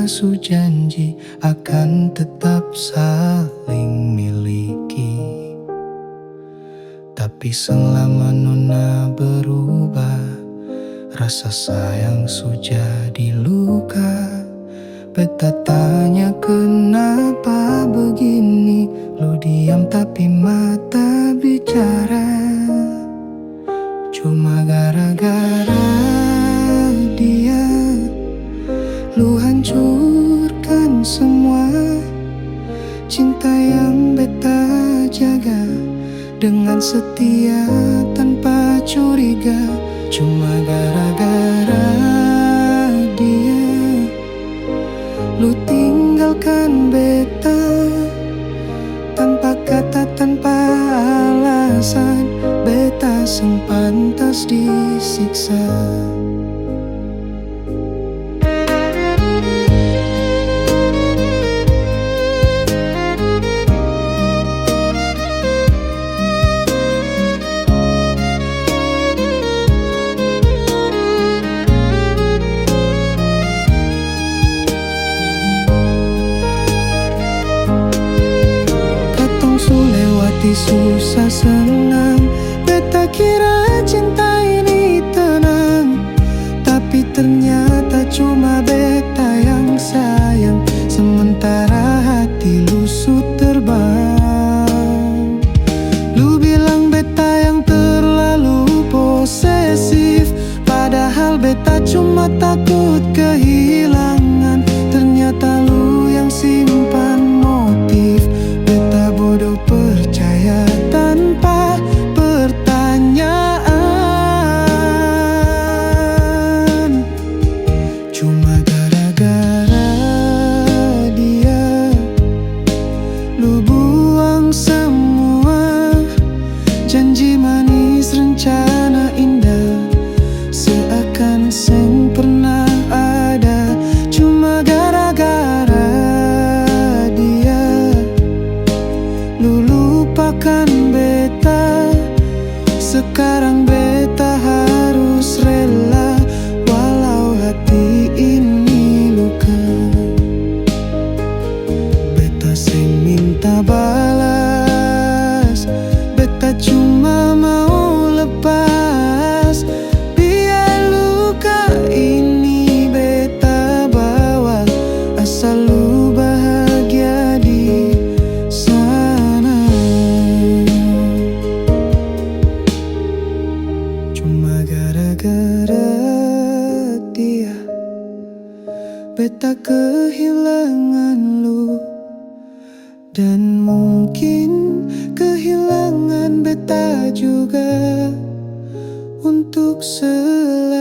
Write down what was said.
kita su janji akan tetap saling miliki. Tapi selama nona berubah, rasa sayang su jadi luka. Beta tanya kenapa begini, lu diam tapi mata bicara. Cuma gara-gara dia, lu hancurkan semua cinta yang beta jaga dengan setia tanpa curiga. Cuma gara-gara dia, lu tinggalkan beta tanpa kata, tanpa alasan. Beta seng pantas disiksa. Susah senang, beta kira cinta ini tenang, tapi ternyata cuma beta yang sayang, sementara hati lu su terbang. Lu bilang beta yang terlalu posesif, padahal beta cuma takut kehilangan. Ternyata lu yang simpan motif, beta bodoh percaya tanpa pertanyaan. Cuma gara-gara dia, lu buang semua janji manis, rencana indah, seakan seng pernah ada. Cuma gara-gara dia, lu lupakan beta. Sekarang beta harus rela walau hati ini luka. Beta seng minta balas, beta cuma mau lepas. Biar luka ini beta bawa, asal lu bahagia di sana. Cuma gara-gara dia, beta kehilangan lu, dan mungkin kehilangan beta juga untuk selamanya.